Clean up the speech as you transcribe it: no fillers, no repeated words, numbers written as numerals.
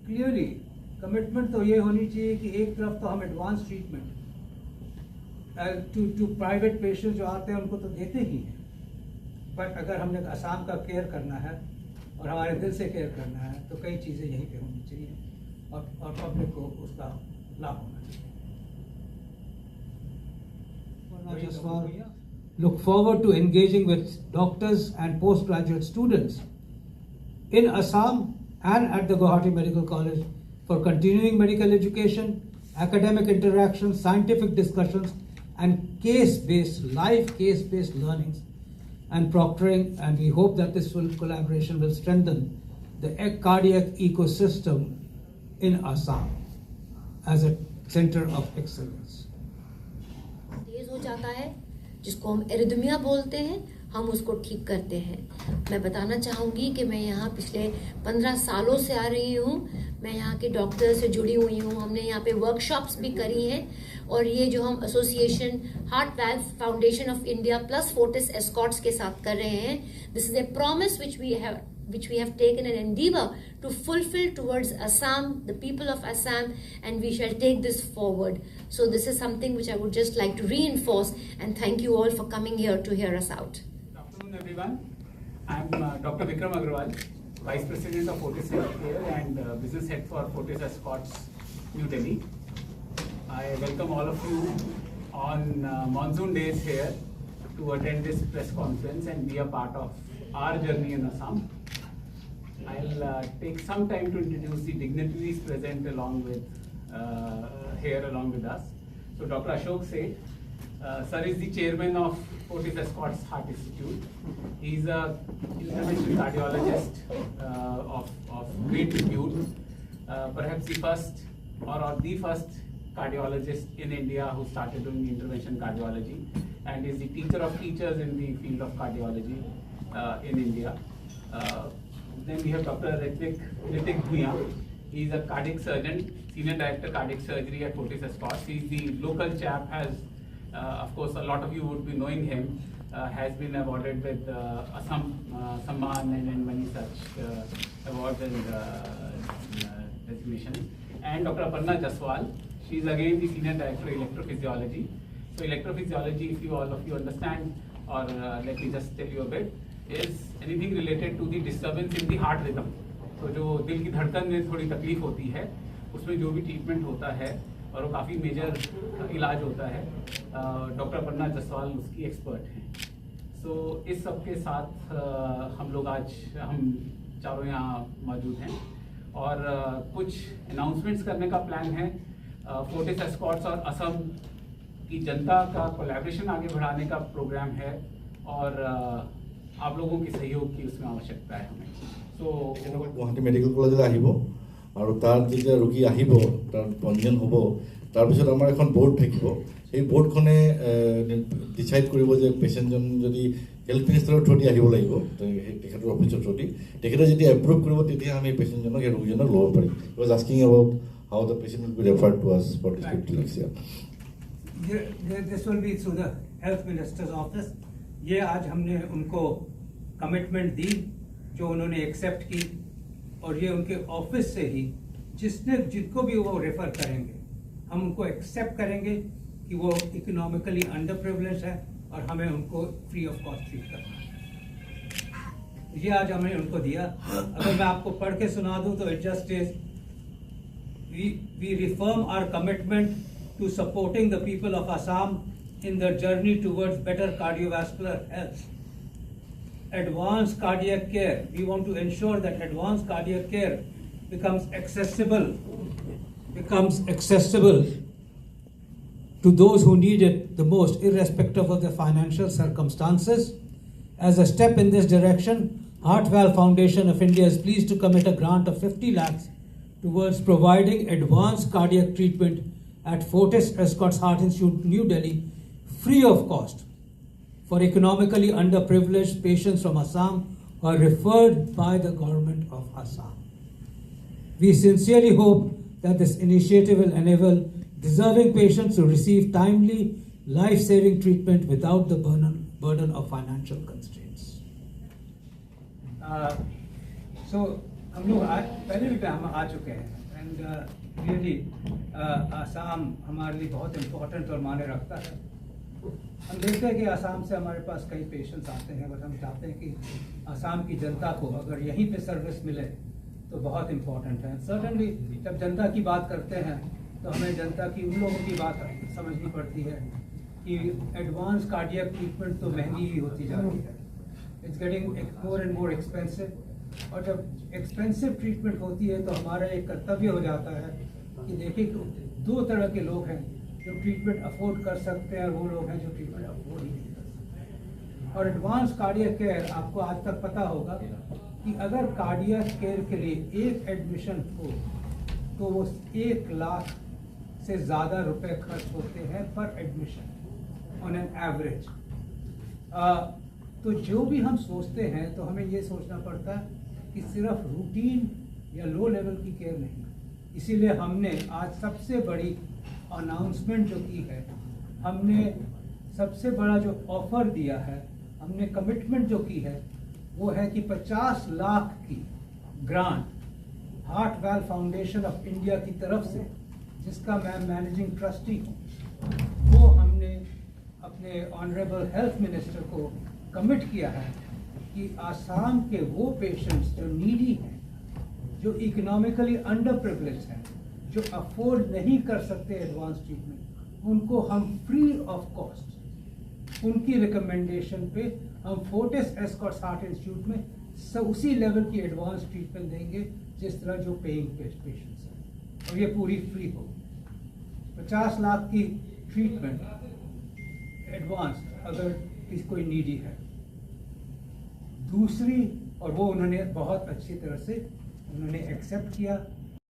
Clearly commitment तो ये होनी चाहिए कि एक तरफ तो हम advance treatment to private patient जो आते हैं उनको तो देते ही हैं, बट अगर हमने असम का केयर करना है और हमारे दिल से केयर करना है तो कई चीज़ें यहीं पे होनी चाहिए और पब्लिक को उसका लाभ होना चाहिए. Look forward to engaging with doctors and postgraduate students in Assam and at the Guwahati Medical College for continuing medical education, academic interactions, scientific discussions, and live case-based learnings and proctoring. And we hope that this collaboration will strengthen the cardiac ecosystem in Assam as a center of excellence. तेज हो जाता है जिसको हम arrhythmia बोलते हैं, हम उसको ठीक करते हैं. मैं बताना चाहूँगी कि मैं यहाँ पिछले 15 सालों से आ रही हूँ. मैं यहाँ के डॉक्टर से जुड़ी हुई हूँ. हमने यहाँ पे वर्कशॉप्स भी करी हैं और ये जो हम association heart valve foundation of India plus Fortis Escorts के साथ कर रहे हैं. This is a promise which we have taken an endeavor to fulfill towards Assam, the people of Assam, and we shall take this forward. So this is something which I would just like to reinforce, and thank you all for coming here to hear us out. Good afternoon everyone. I am Dr. Vikram Agarwal, Vice President of Fortis Healthcare and Business Head for Fortis Escorts, New Delhi. I welcome all of you on monsoon days here to attend this press conference and be a part of our journey in Assam. I'll take some time to introduce the dignitaries present along with us. So Dr. Ashok Seth, sir is the chairman of Fortis Escorts Heart Institute. He's a interventional cardiologist of great repute, perhaps the first or the first cardiologist in India who started doing intervention cardiology, and is the teacher of teachers in the field of cardiology in India. Then we have Dr. Ritik Bhuiya. He is a cardiac surgeon, Senior Director Cardiac Surgery at Fortis Escorts. He is the local chap, of course, a lot of you would be knowing him, has been awarded with Assam Samman and many such awards and designations. And Dr. Aparna Jaswal, she is again the Senior Director Electrophysiology. So electrophysiology, if all of you understand, or let me just tell you a bit, is anything related to the disturbance in the heart rhythm. तो जो दिल की धड़कन में थोड़ी तकलीफ होती है उसमें जो भी ट्रीटमेंट होता है और वो काफ़ी मेजर इलाज होता है, डॉक्टर पन्ना जसवाल उसकी एक्सपर्ट हैं. सो इस सब के साथ हम चारों यहाँ मौजूद हैं और कुछ अनाउंसमेंट्स करने का प्लान है. फोर्टिस एस्कॉर्ट्स और असम की जनता का कोलैबोरेशन आगे बढ़ाने का प्रोग्राम है और आप लोगों की सहयोग की उसमें आवश्यकता है हमें. सो गुवाहाटी मेडिकल कलेज आहिब और तार जेतिया रोगी आहिब तार पंजीयन होब तार पिছত आमार एखन बोर्ड थाकिब. সেই बोर्डखने डिसाइड करिब जे पेशेंटजन जदि हेल्थ मिनिस्टाৰৰ থ্ৰুদি আহিব লাগিব তেখেতৰ অফিচৰ থ্ৰুদি তেখেতে যদি এপ্ৰুভ কৰিব তেতিয়া আমি পেশেণ্টজনক এই ৰোগীজনক ল'ব পাৰিম. I was asking about how the patient will be referred to us for this 50 lakhs. This will be through the health minister's office. ये आज हमने उनको कमिटमेंट दी जो उन्होंने एक्सेप्ट की और ये उनके ऑफिस से ही जिनको भी वो रेफर करेंगे हम उनको एक्सेप्ट करेंगे कि वो इकोनॉमिकली अंडर प्रिविलेज है और हमें उनको फ्री ऑफ कॉस्ट ट्रीट करना है. ये आज हमने उनको दिया. अगर मैं आपको पढ़ के सुना दूं तो it just is we reaffirm our commitment to supporting the people of Assam in their journey towards better cardiovascular health. Advanced cardiac care. We want to ensure that advanced cardiac care becomes accessible to those who need it the most, irrespective of their financial circumstances. As a step in this direction, Heart Valve Foundation of India is pleased to commit a grant of 50 lakhs towards providing advanced cardiac treatment at Fortis Escorts Heart Institute, New Delhi, free of cost for economically underprivileged patients from Assam who are referred by the government of Assam. We sincerely hope that this initiative will enable deserving patients to receive timely, life-saving treatment without the burden of financial constraints. So, हम लोग पहले भी हम आ चुके हैं and really Assam हमारे लिए बहुत इम्पोर्टेंट और मायने रखता है। हम देखते हैं कि आसाम से हमारे पास कई पेशेंट्स आते हैं, बट हम चाहते हैं कि आसाम की जनता को अगर यहीं पे सर्विस मिले तो बहुत इम्पोर्टेंट है। सर्टनली जब जनता की बात करते हैं तो हमें जनता की उन लोगों की बात समझनी पड़ती है कि एडवांस कार्डियक ट्रीटमेंट तो महंगी ही होती जा रही है, it's getting more and more expensive. और जब एक्सपेंसिव ट्रीटमेंट होती है तो हमारा एक कर्तव्य हो जाता है कि देखिए दो तरह के लोग हैं जो ट्रीटमेंट अफोर्ड कर सकते हैं और वो लोग हैं जो ट्रीटमेंट अफोर्ड ही नहीं कर सकते। और एडवांस कार्डियक केयर, आपको आज तक पता होगा कि अगर कार्डियक केयर के लिए एक एडमिशन हो तो वो 1 लाख से ज़्यादा रुपए खर्च होते हैं पर एडमिशन ऑन एन एवरेज। तो जो भी हम सोचते हैं तो हमें ये सोचना पड़ता है कि सिर्फ रूटीन या लो लेवल की केयर नहीं। इसीलिए हमने आज सबसे बड़ी अनाउंसमेंट जो की है, हमने सबसे बड़ा जो ऑफर दिया है, हमने कमिटमेंट जो की है वो है कि 50 लाख की grant heart well foundation of India की तरफ से, जिसका मैं मैनेजिंग ट्रस्टी हूँ, वो हमने अपने ऑनरेबल हेल्थ मिनिस्टर को कमिट किया है कि आसाम के वो पेशेंट्स जो नीडी हैं, जो इकोनॉमिकली अंडर प्रिविलेज हैं, जो अफोर्ड नहीं कर सकते एडवांस ट्रीटमेंट, उनको हम फ्री ऑफ कॉस्ट उनकी रिकमेंडेशन पे हम फोर्टिस एस्कॉर्ट्स हार्ट इंस्टीट्यूट में उसी लेवल की एडवांस ट्रीटमेंट देंगे जिस तरह जो पेइंग पेशेंट्स हैं, और ये पूरी फ्री होगी। 50 लाख की ट्रीटमेंट एडवांस अगर कोई नीडी है। दूसरी, और वो उन्होंने बहुत अच्छी तरह से उन्होंने एक्सेप्ट किया